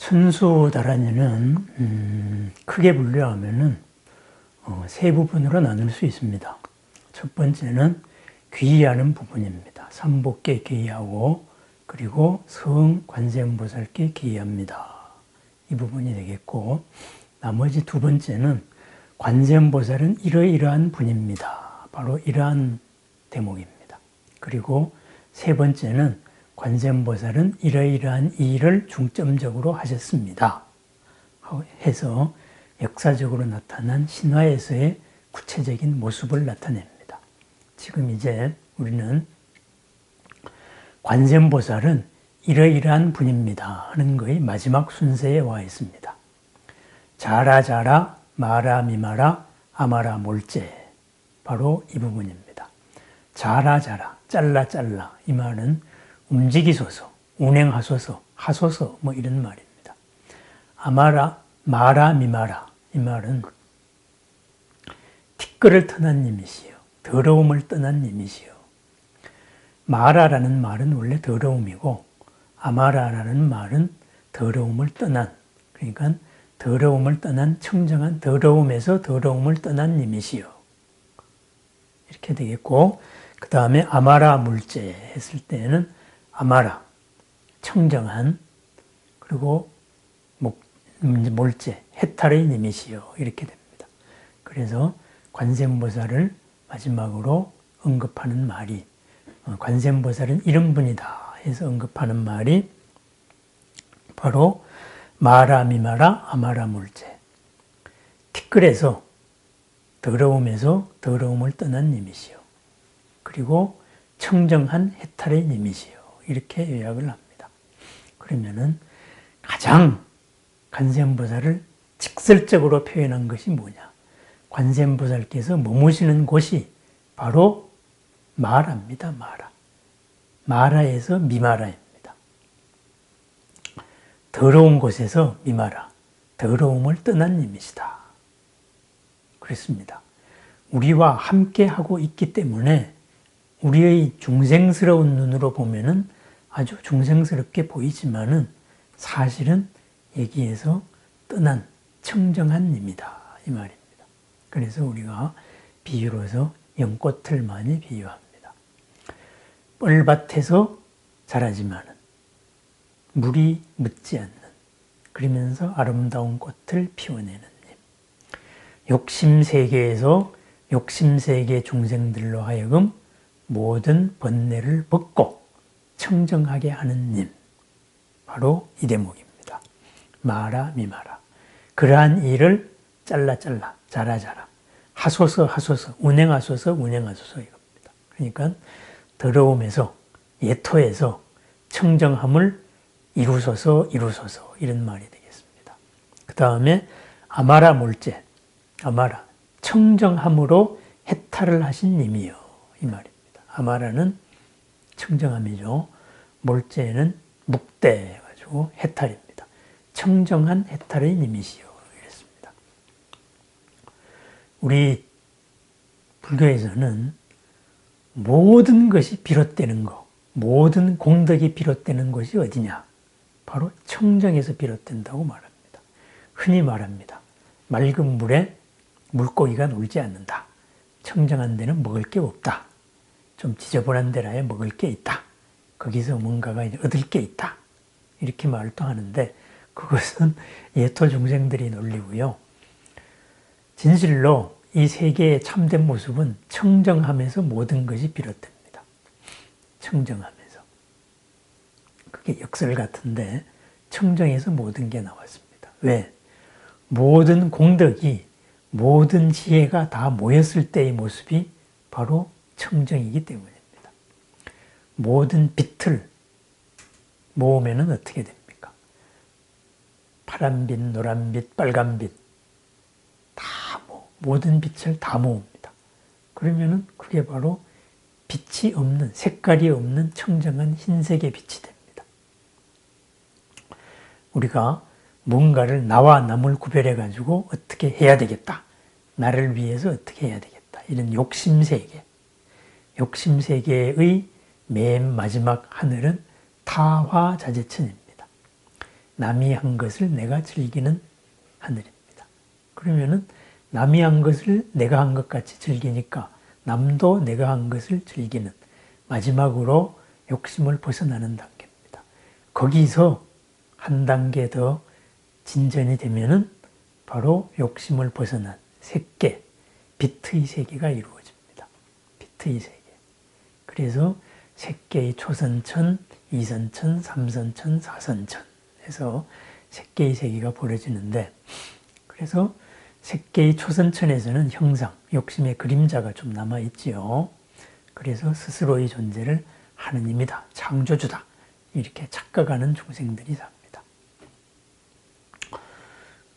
순수다란이는 크게 분류하면은 세 부분으로 나눌 수 있습니다. 첫 번째는 귀의하는 부분입니다. 삼복께 귀의하고 그리고 성관세음보살께 귀의합니다. 이 부분이 되겠고, 나머지 두 번째는 관세음보살은 이러이러한 분입니다. 바로 이러한 대목입니다. 그리고 세 번째는 관세음보살은 이러이러한 일을 중점적으로 하셨습니다. 해서 역사적으로 나타난 신화에서의 구체적인 모습을 나타냅니다. 지금 이제 우리는 관세음보살은 이러이러한 분입니다 하는 거의 마지막 순서에 와 있습니다. 자라 자라 마라 미마라 아마라 몰제, 바로 이 부분입니다. 자라 자라, 잘라 잘라, 이 말은 움직이소서, 운행하소서, 하소서, 뭐 이런 말입니다. 아마라 마라 미마라, 이 말은 티끌을 떠난 님이시요, 더러움을 떠난 님이시요. 마라라는 말은 원래 더러움이고 아마라라는 말은 더러움을 떠난, 그러니까 더러움을 떠난, 청정한, 더러움에서 더러움을 떠난 님이시요, 이렇게 되겠고, 그 다음에 아마라 물제 했을 때는 아마라, 청정한, 그리고 몰제, 해탈의 님이시요, 이렇게 됩니다. 그래서 관세음보살을 마지막으로 언급하는 말이, 관세음보살은 이런 분이다 해서 언급하는 말이 바로 마라 미마라 아마라 물제, 티끌에서, 더러움에서 더러움을 떠난 님이시요, 그리고 청정한 해탈의 님이시요, 이렇게 요약을 합니다. 그러면은 가장 관세음보살을 직설적으로 표현한 것이 뭐냐? 관세음보살께서 머무시는 곳이 바로 마라입니다. 마라. 마라에서 미마라입니다. 더러운 곳에서 미마라, 더러움을 떠난 님이시다. 그렇습니다. 우리와 함께 하고 있기 때문에 우리의 중생스러운 눈으로 보면은 아주 중생스럽게 보이지만은 사실은 여기에서 떠난 청정한 님이다, 이 말입니다. 그래서 우리가 비유로서 연꽃을 많이 비유합니다. 뻘밭에서 자라지만은 물이 묻지 않는, 그러면서 아름다운 꽃을 피워내는 님. 욕심세계에서 욕심세계 중생들로 하여금 모든 번뇌를 벗고 청정하게 하는 님, 바로 이 대목입니다. 마라 미마라. 그러한 일을 잘라 잘라, 자라 자라, 하소서 하소서, 운행하소서 운행하소서, 이겁니다. 그러니까 더러움에서, 예토에서 청정함을 이루소서 이루소서, 이런 말이 되겠습니다. 그 다음에 아마라 몰제, 아마라, 청정함으로 해탈을 하신 님이요, 이 말입니다. 아마라는 청정함이죠. 몰제는 묵대 해가지고 해탈입니다. 청정한 해탈의 님이시요, 이랬습니다. 우리 불교에서는 모든 것이 비롯되는 것, 모든 공덕이 비롯되는 것이 어디냐? 바로 청정에서 비롯된다고 말합니다. 흔히 말합니다. 맑은 물에 물고기가 놀지 않는다. 청정한 데는 먹을 게 없다. 좀 지저분한 데라야 먹을 게 있다. 거기서 뭔가가 얻을 게 있다. 이렇게 말을 또 하는데, 그것은 예토 중생들이 논리고요. 진실로 이 세계의 참된 모습은 청정함에서 모든 것이 비롯됩니다. 청정함에서. 그게 역설 같은데 청정에서 모든 게 나왔습니다. 왜? 모든 공덕이, 모든 지혜가 다 모였을 때의 모습이 바로 청정이기 때문입니다. 모든 빛을 모으면 어떻게 됩니까? 파란빛, 노란빛, 빨간빛, 모든 빛을 다 모읍니다. 그러면은 그게 바로 빛이 없는, 색깔이 없는 청정한 흰색의 빛이 됩니다. 우리가 뭔가를 나와 남을 구별해가지고 어떻게 해야 되겠다, 나를 위해서 어떻게 해야 되겠다, 이런 욕심세계, 욕심세계의 맨 마지막 하늘은 타화자재천입니다. 남이 한 것을 내가 즐기는 하늘입니다. 그러면은 남이 한 것을 내가 한 것 같이 즐기니까 남도 내가 한 것을 즐기는, 마지막으로 욕심을 벗어나는 단계입니다. 거기서 한 단계 더 진전이 되면은 바로 욕심을 벗어난 색계, 비트의 세계가 이루어집니다. 비트의 세계. 그래서 색계의 초선천, 이선천, 삼선천, 사선천 해서 색계의 세계가 벌어지는데, 그래서 색계의 초선천에서는 형상, 욕심의 그림자가 좀 남아있지요. 그래서 스스로의 존재를 하느님이다, 창조주다 이렇게 착각하는 중생들이 삽니다.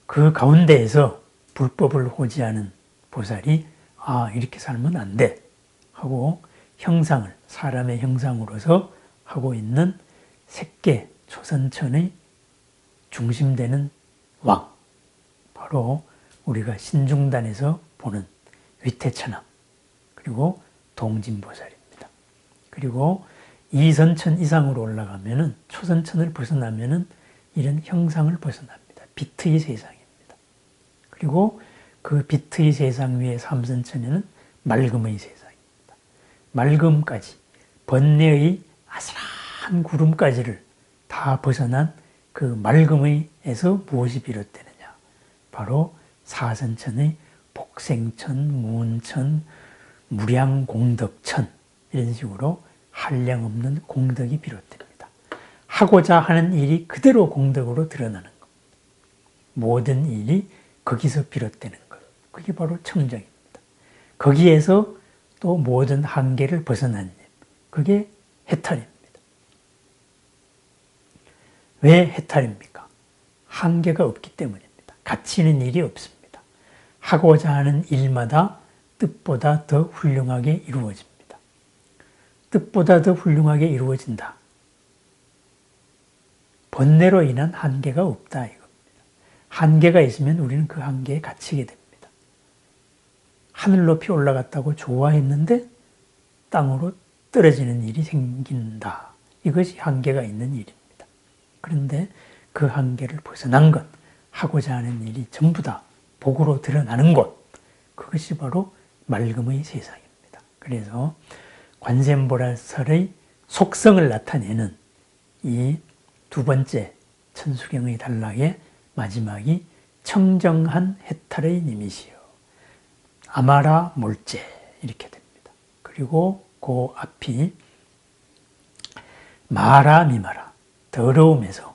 그 가운데에서 불법을 호지하는 보살이 이렇게 살면 안 돼 하고 형상을 사람의 형상으로서 하고 있는 색계 초선천의 중심되는 왕, 바로 우리가 신중단에서 보는 위태천왕, 그리고 동진보살입니다. 그리고 이선천 이상으로 올라가면은, 초선천을 벗어나면은 이런 형상을 벗어납니다. 비트의 세상입니다. 그리고 그 비트의 세상 위에 삼선천에는 맑음의 세상입니다. 맑음까지, 번뇌의 아슬한 구름까지를 다 벗어난 그 맑음에서 무엇이 비롯되느냐? 바로 사선천의 복생천, 무은천, 무량공덕천, 이런 식으로 한량없는 공덕이 비롯됩니다. 하고자 하는 일이 그대로 공덕으로 드러나는 겁니다. 모든 일이 거기서 비롯되는 것. 그게 바로 청정입니다. 거기에서 또 모든 한계를 벗어난 일. 그게 해탈입니다. 왜 해탈입니까? 한계가 없기 때문입니다. 갇히는 일이 없습니다. 하고자 하는 일마다 뜻보다 더 훌륭하게 이루어집니다. 뜻보다 더 훌륭하게 이루어진다. 번뇌로 인한 한계가 없다 이겁니다. 한계가 있으면 우리는 그 한계에 갇히게 됩니다. 하늘 높이 올라갔다고 좋아했는데 땅으로 떨어지는 일이 생긴다. 이것이 한계가 있는 일입니다. 그런데 그 한계를 벗어난 것, 하고자 하는 일이 전부 다 복으로 드러나는 곳, 그것이 바로 맑음의 세상입니다. 그래서 관세음보살의 속성을 나타내는 이 두 번째 천수경의 단락의 마지막이 청정한 해탈의 님이시여 아마라 몰제 이렇게 됩니다. 그리고 그 앞이 마라 미마라, 더러움에서,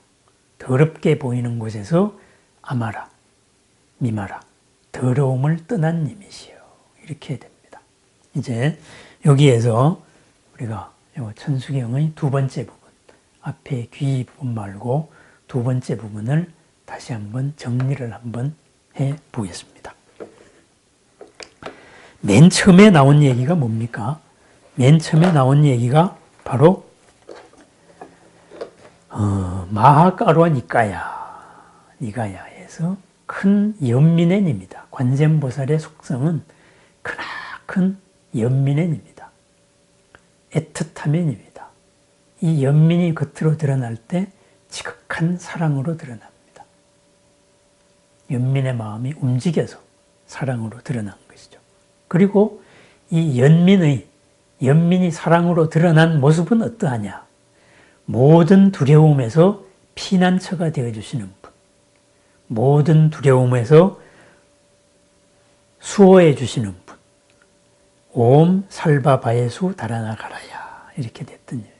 더럽게 보이는 곳에서 아마라 미마라, 더러움을 떠난 님이시여 이렇게 됩니다. 이제 여기에서 우리가 천수경의 두 번째 부분, 앞에 귀 부분 말고 두 번째 부분을 다시 한번 정리를 한번 해 보겠습니다. 맨 처음에 나온 얘기가 뭡니까? 맨 처음에 나온 얘기가 바로 마하가루와 니가야에서 큰 연민의 님이다. 관세음보살의 속성은 크나큰 연민의 님이다. 애틋함의 님이다. 이 연민이 겉으로 드러날 때 지극한 사랑으로 드러납니다. 연민의 마음이 움직여서 사랑으로 드러난 것이죠. 그리고 이 연민이 사랑으로 드러난 모습은 어떠하냐? 모든 두려움에서 피난처가 되어주시는 분, 모든 두려움에서 수호해 주시는 분, 옴 살바바예수 다라나가라야 이렇게 됐던 일입니다.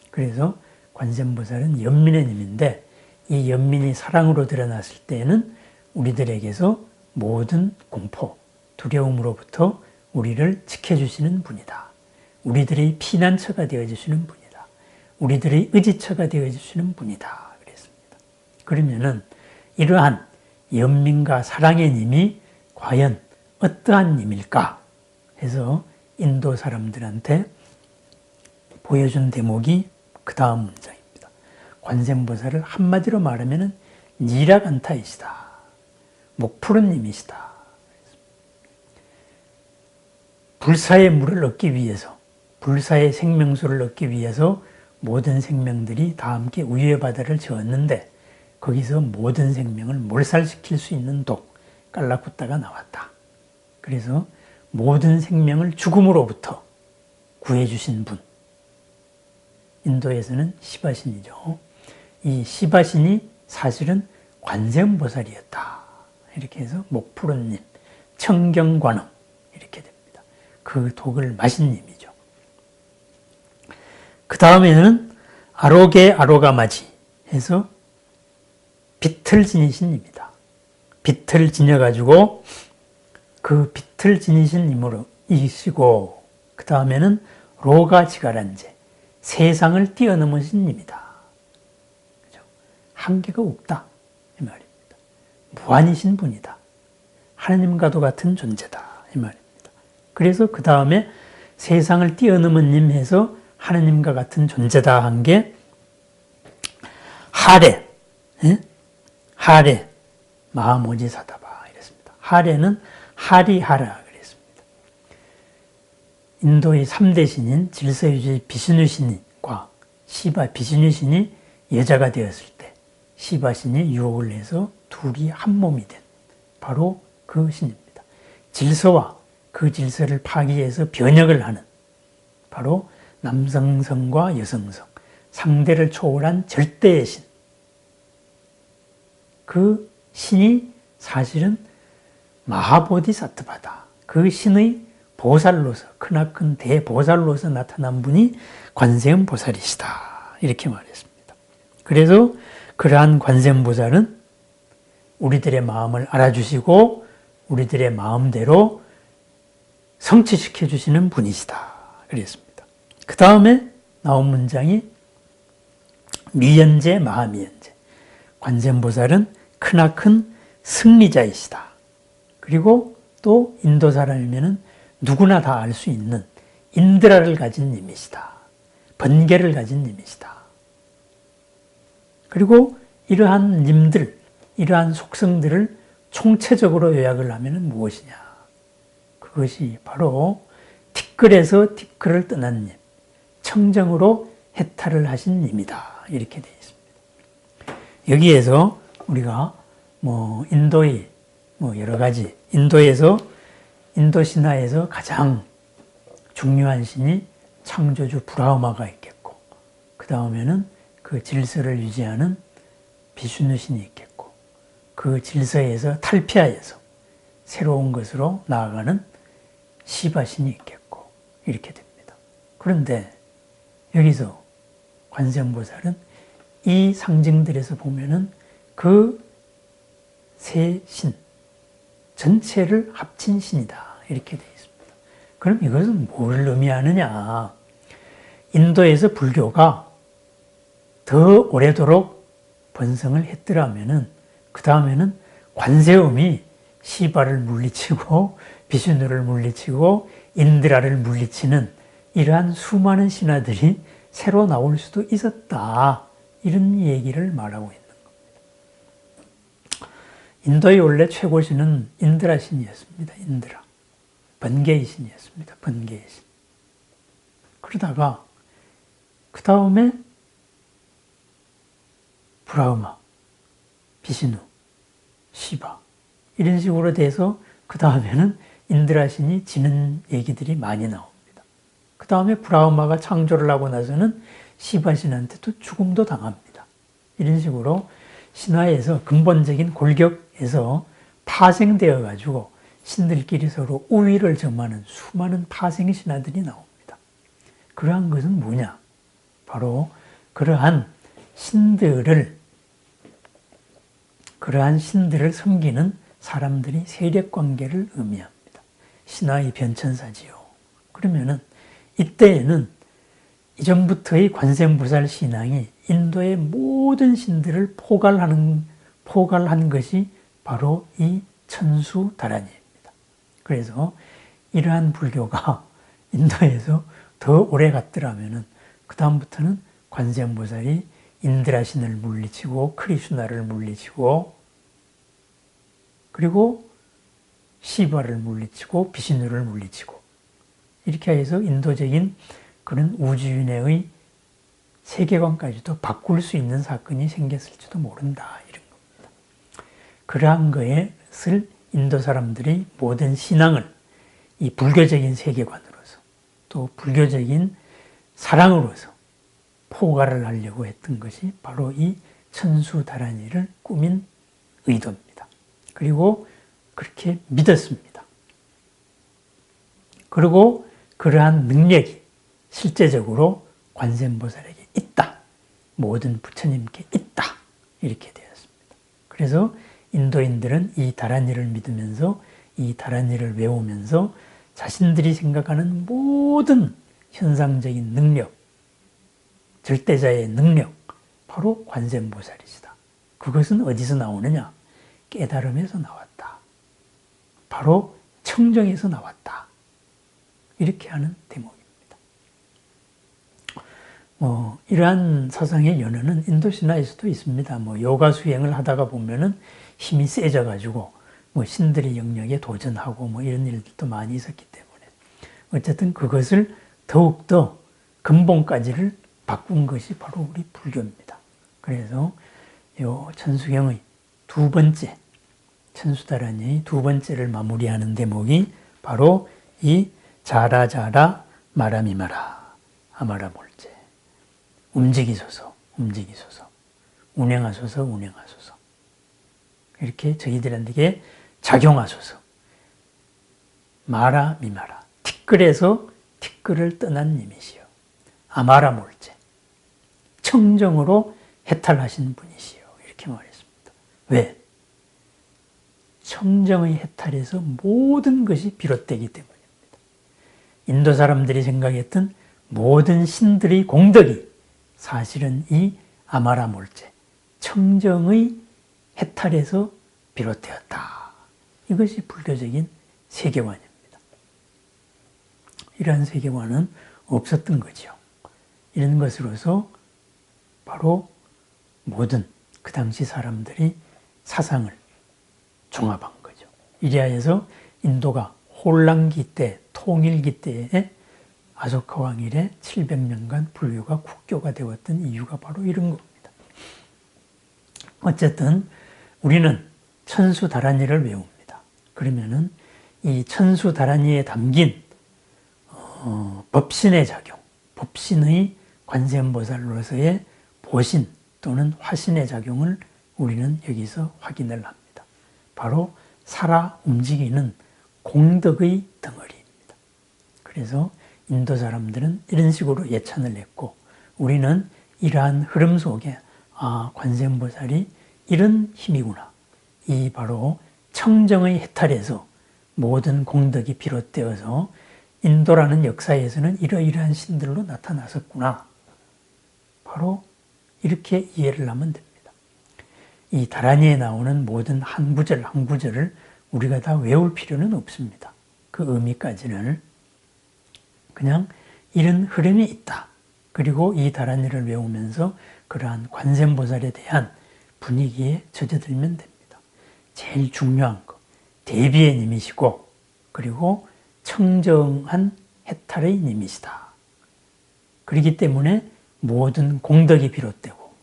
그래서 관세음보살은 연민의 님인데, 이 연민이 사랑으로 드러났을 때에는 우리들에게서 모든 공포, 두려움으로부터 우리를 지켜주시는 분이다. 우리들의 피난처가 되어주시는 분이다. 우리들의 의지처가 되어주시는 분이다. 그랬습니다. 그러면은 이러한 연민과 사랑의 님이 과연 어떠한 님일까 해서 인도 사람들한테 보여준 대목이 그 다음 문장입니다. 관세음보살을 한마디로 말하면 니라간타이시다. 목푸른 님이시다. 불사의 물을 얻기 위해서, 불사의 생명수를 얻기 위해서 모든 생명들이 다 함께 우유의 바다를 저었는데 거기서 모든 생명을 몰살시킬 수 있는 독, 깔라쿠타가 나왔다. 그래서 모든 생명을 죽음으로부터 구해주신 분. 인도에서는 시바신이죠. 이 시바신이 사실은 관세음보살이었다. 이렇게 해서 목푸른님, 청경관음 이렇게 됩니다. 그 독을 마신 님이죠. 그 다음에는 아로게 아로가마지 해서 빛을 지니신 입니다. 빛을 지녀가지고 그 빛을 지니신 님으로 이시고 그 다음에는 로가 지가란제 세상을 뛰어넘으신 님이다. 그죠? 한계가 없다 이 말입니다. 무한이신 분이다. 하나님과도 같은 존재다 이 말입니다. 그래서 그 다음에 세상을 뛰어넘은 님 해서 하나님과 같은 존재다 한 게 하레, 하레 마하모지사다바 이랬습니다. 하레는 하리하라 그랬습니다. 인도의 3대 신인 질서유지 비슈누 신과 시바 비슈누 신이 여자가 되었을 때 시바 신이 유혹을 해서 둘이 한 몸이 된 바로 그 신입니다. 질서와 그 질서를 파기해서 변혁을 하는 바로 남성성과 여성성, 상대를 초월한 절대의 신. 그 신이 사실은 마하보디사트바다. 그 신의 보살로서, 크나큰 대보살로서 나타난 분이 관세음 보살이시다. 이렇게 말했습니다. 그래서 그러한 관세음 보살은 우리들의 마음을 알아주시고 우리들의 마음대로 성취시켜 주시는 분이시다. 그랬습니다. 그 다음에 나온 문장이 미연제 마하미연제. 관세음보살은 크나큰 승리자이시다. 그리고 또 인도 사람이면 누구나 다 알 수 있는 인드라를 가진 님이시다. 번개를 가진 님이시다. 그리고 이러한 님들, 이러한 속성들을 총체적으로 요약을 하면 무엇이냐. 그것이 바로 티끌에서 티끌을 떠난 님, 청정으로 해탈을 하신 님이다. 이렇게 되어 있습니다. 여기에서 우리가 인도의 여러 가지, 인도 신화에서 가장 중요한 신이 창조주 브라흐마가 있겠고, 그 다음에는 그 질서를 유지하는 비슈누 신이 있겠고, 그 질서에서 탈피하여서 새로운 것으로 나아가는 시바 신이 있겠고, 이렇게 됩니다. 그런데 여기서 관세음보살은 이 상징들에서 보면은 그 세 신 전체를 합친 신이다. 이렇게 되어 있습니다. 그럼 이것은 뭘 의미하느냐? 인도에서 불교가 더 오래도록 번성을 했더라면은 그 다음에는 관세음이 시바를 물리치고 비슈누를 물리치고 인드라를 물리치는 이러한 수많은 신화들이 새로 나올 수도 있었다. 이런 얘기를 말하고 있는 겁니다. 인도의 원래 최고신은 인드라 신이었습니다. 인드라. 번개의 신이었습니다. 번개의 신. 그러다가 그 다음에 브라흐마, 비시누, 시바 이런 식으로 돼서 그 다음에는 인드라 신이 지는 얘기들이 많이 나옵니다. 그 다음에 브라흐마가 창조를 하고 나서는 시바 신한테도 죽음도 당합니다. 이런 식으로 신화에서 근본적인 골격에서 파생되어 가지고 신들끼리 서로 우위를 점하는 수많은 파생 신화들이 나옵니다. 그러한 것은 뭐냐? 바로 그러한 신들을 섬기는 사람들이 세력 관계를 의미합니다. 신화의 변천사지요. 그러면은 이때에는 이전부터의 관세음보살 신앙이 인도의 모든 신들을 포괄한 것이 바로 이 천수다란이입니다. 그래서 이러한 불교가 인도에서 더 오래 갔더라면은 그 다음부터는 관세음보살이 인드라 신을 물리치고 크리슈나를 물리치고 그리고 시바를 물리치고 비시누를 물리치고 이렇게 해서 인도적인 그런 우주윤회의 세계관까지도 바꿀 수 있는 사건이 생겼을지도 모른다, 이런 겁니다. 그러한 것을 인도 사람들이 모든 신앙을 이 불교적인 세계관으로서 또 불교적인 사랑으로서 포괄을 하려고 했던 것이 바로 이 천수다란이를 꾸민 의도입니다. 그리고 그렇게 믿었습니다. 그리고 그러한 능력이 실제적으로 관세음보살에게 있다. 모든 부처님께 있다. 이렇게 되었습니다. 그래서 인도인들은 이 다란이를 믿으면서 이 다란이를 외우면서 자신들이 생각하는 모든 현상적인 능력, 절대자의 능력, 바로 관세음보살이시다. 그것은 어디서 나오느냐? 깨달음에서 나왔다. 바로 청정에서 나왔다. 이렇게 하는 대목입니다. 이러한 사상의 연원은 인도 신화에서도 있습니다. 요가 수행을 하다가 보면은 힘이 세져가지고 신들의 영역에 도전하고 이런 일들도 많이 있었기 때문에 어쨌든 그것을 더욱더 근본까지를 바꾼 것이 바로 우리 불교입니다. 그래서 요 천수경의 두 번째, 천수다란이의 두 번째를 마무리하는 대목이 바로 이 자라자라 마라미마라 아마라몰제, 움직이소서 움직이소서, 운행하소서 운행하소서, 이렇게 저희들에게 작용하소서. 마라 미마라, 티끌에서 티끌을 떠난 님이시여. 아마라몰제, 청정으로 해탈하신 분이시여. 이렇게 말했습니다. 왜? 청정의 해탈에서 모든 것이 비롯되기 때문입니다. 인도 사람들이 생각했던 모든 신들의 공덕이 사실은 이 아마라몰제, 청정의 해탈에서 비롯되었다. 이것이 불교적인 세계관입니다. 이러한 세계관은 없었던 거죠. 이런 것으로서 바로 모든 그 당시 사람들이 사상을 종합한 거죠. 이리하여서 인도가 혼란기 때, 통일기 때에 아소카 왕 이래 700년간 불교가 국교가 되었던 이유가 바로 이런 겁니다. 어쨌든 우리는 천수다란이를 외웁니다. 그러면은 이 천수다란이에 담긴 법신의 작용, 법신의 관세음보살로서의 보신 또는 화신의 작용을 우리는 여기서 확인을 합니다. 바로 살아 움직이는 공덕의 덩어리입니다. 그래서 인도 사람들은 이런 식으로 예찬을 했고 우리는 이러한 흐름 속에 관세음보살이 이런 힘이구나. 이 바로 청정의 해탈에서 모든 공덕이 비롯되어서 인도라는 역사에서는 이러이러한 신들로 나타났었구나. 바로 이렇게 이해를 하면 됩니다. 이 다란이에 나오는 모든 한 구절 한 구절을 우리가 다 외울 필요는 없습니다. 그 의미까지는 그냥 이런 흐름이 있다. 그리고 이 다란이를 외우면서 그러한 관세음보살에 대한 분위기에 젖어들면 됩니다. 제일 중요한 거, 대비의 님이시고 그리고 청정한 해탈의 님이시다. 그렇기 때문에 모든 공덕이 비롯되고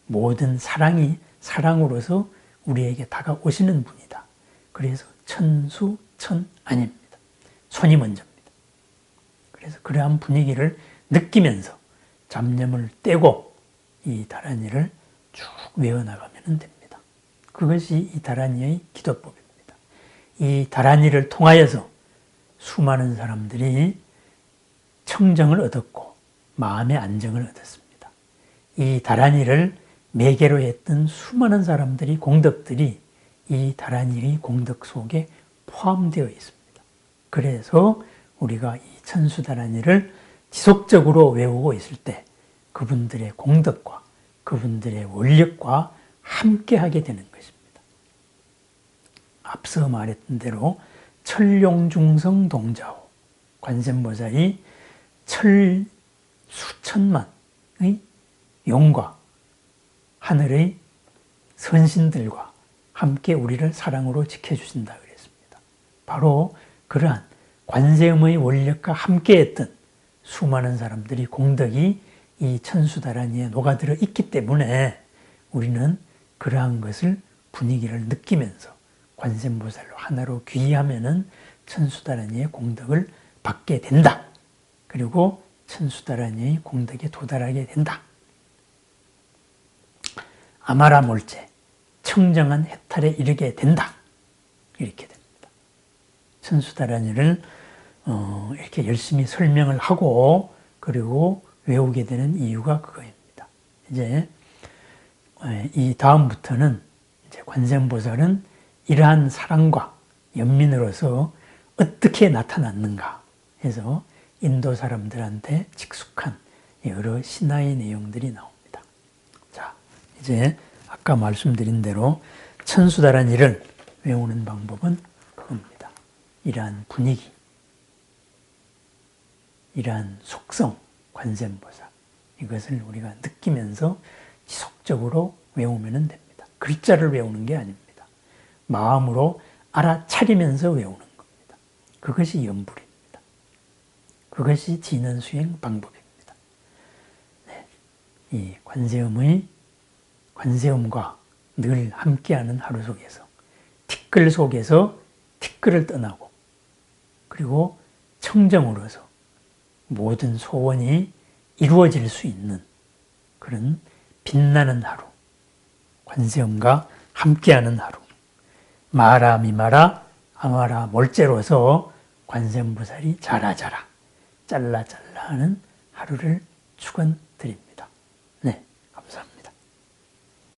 모든 사랑이 사랑으로서 우리에게 다가오시는 분이다. 그래서 천수, 천안입니다. 손이 먼저입니다. 그래서 그러한 분위기를 느끼면서 잡념을 떼고 이 다란이를 쭉 외워나가면 됩니다. 그것이 이 다란이의 기도법입니다. 이 다란이를 통하여서 수많은 사람들이 청정을 얻었고 마음의 안정을 얻었습니다. 이 다란이를 매개로 했던 수많은 사람들이 공덕들이 이 다란이의 공덕 속에 포함되어 있습니다. 그래서 우리가 이 천수다란이를 지속적으로 외우고 있을 때 그분들의 공덕과 그분들의 원력과 함께하게 되는 것입니다. 앞서 말했던 대로 천룡중성 동자호, 관세음보살이 수천만의 용과 하늘의 선신들과 함께 우리를 사랑으로 지켜주신다 그랬습니다. 바로 그러한 관세음의 원력과 함께했던 수많은 사람들이 공덕이 이 천수다란이에 녹아들어 있기 때문에 우리는 그러한 것을 분위기를 느끼면서 관세음보살로 하나로 귀의하면은 천수다란이의 공덕을 받게 된다. 그리고 천수다란이의 공덕에 도달하게 된다. 아마라몰제, 청정한 해탈에 이르게 된다. 이렇게 됩니다. 천수다란이를 이렇게 열심히 설명을 하고 그리고 외우게 되는 이유가 그거입니다. 이제 이 다음부터는 이제 관세음보살은 이러한 사랑과 연민으로서 어떻게 나타났는가 해서 인도 사람들한테 직숙한 여러 신화의 내용들이 나옵니다. 자, 이제 아까 말씀드린 대로 천수다란이를 외우는 방법은 그겁니다. 이러한 분위기, 이러한 속성, 관세음보살 이것을 우리가 느끼면서 지속적으로 외우면 됩니다. 글자를 외우는 게 아닙니다. 마음으로 알아차리면서 외우는 겁니다. 그것이 염불입니다. 그것이 진언수행 방법입니다. 네. 이 관세음과 늘 함께하는 하루 속에서 티끌 속에서 티끌을 떠나고 그리고 청정으로서 모든 소원이 이루어질 수 있는 그런 빛나는 하루, 관세음과 함께하는 하루, 마라 미마라 아마라 몰제로서 관세음보살이 자라 잘라 하는 하루를 축원합니다.